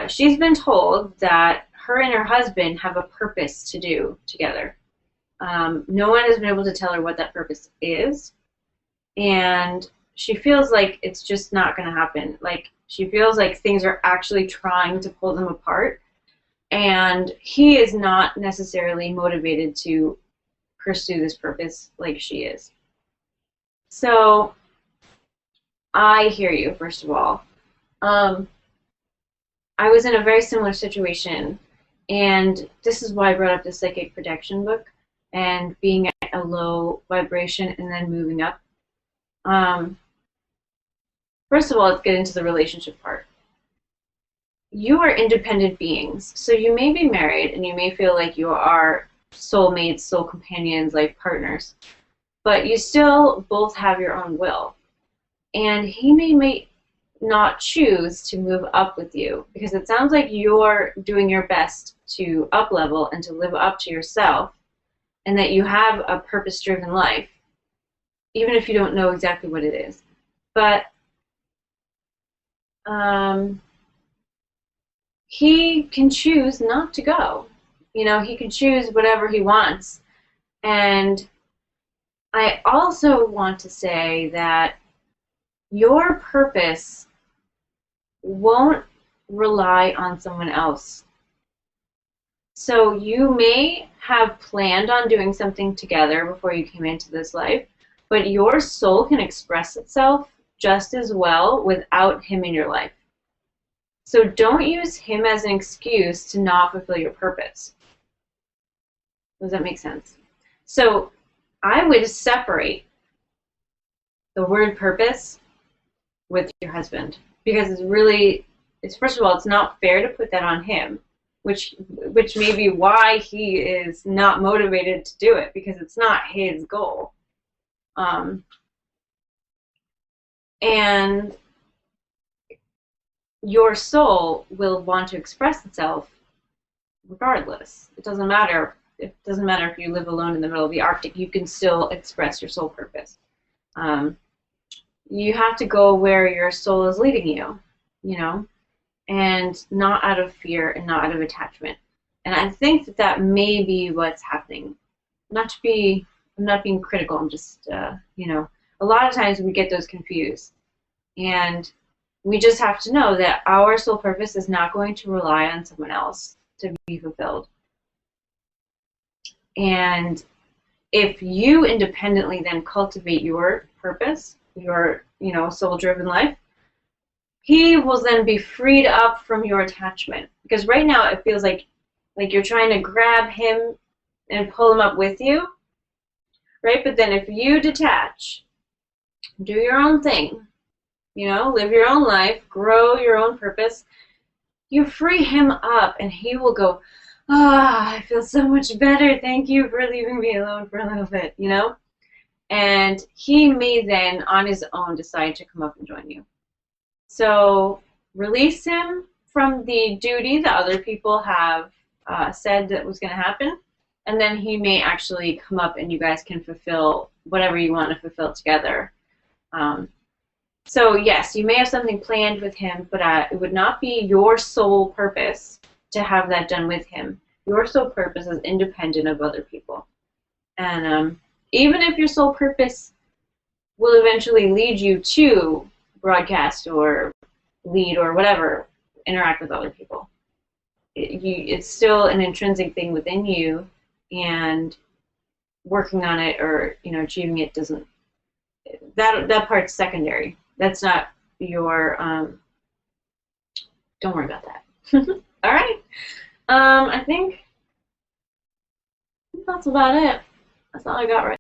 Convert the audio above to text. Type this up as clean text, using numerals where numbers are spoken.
she's been told that her and her husband have a purpose to do together. No one has been able to tell her what that purpose is, and she feels like it's just not going to happen. Like, she feels like things are actually trying to pull them apart, and he is not necessarily motivated to pursue this purpose like she is. So I hear you, first of all. Um, I was in a very similar situation, and this is why I brought up the psychic protection book and being at a low vibration and then moving up. Um, First of all, let's get into the relationship part. You are independent beings, so you may be married and you may feel like you are soulmates, soul companions, life partners, but you still both have your own will. And he may not choose to move up with you because it sounds like you're doing your best to up level and to live up to yourself, and that you have a purpose-driven life, even if you don't know exactly what it is. But he can choose not to go. You know, he can choose whatever he wants. And I also want to say that your purpose won't rely on someone else. So you may have planned on doing something together before you came into this life, but your soul can express itself just as well without him in your life. So don't use him as an excuse to not fulfill your purpose. Does that make sense? So I would separate the word purpose with your husband, because it's first of all, it's not fair to put that on him, which may be why he is not motivated to do it, because it's not his goal. And your soul will want to express itself regardless. It doesn't matter. It doesn't matter if you live alone in the middle of the Arctic. You can still express your soul purpose. You have to go where your soul is leading you, you know, and not out of fear and not out of attachment. And I think that that may be what's happening. I'm not being critical. I'm just, you know, a lot of times we get those confused. And we just have to know that our soul purpose is not going to rely on someone else to be fulfilled. And if you independently then cultivate your purpose, your, you know, soul-driven life, he will then be freed up from your attachment. Because right now it feels like you're trying to grab him and pull him up with you, right? But then if you detach, do your own thing, you know, live your own life, grow your own purpose, you free him up and he will go, ah, I feel so much better. Thank you for leaving me alone for a little bit, you know? And he may then, on his own, decide to come up and join you. So release him from the duty that other people have said that was going to happen, and then he may actually come up and you guys can fulfill whatever you want to fulfill together. So yes, you may have something planned with him, but it would not be your sole purpose to have that done with him. Your sole purpose is independent of other people. And even if your sole purpose will eventually lead you to broadcast or lead or whatever, interact with other people, it's still an intrinsic thing within you, and working on it or, you know, achieving it doesn't, that part's secondary. That's not your, don't worry about that. All right. I think that's about it. That's all I got right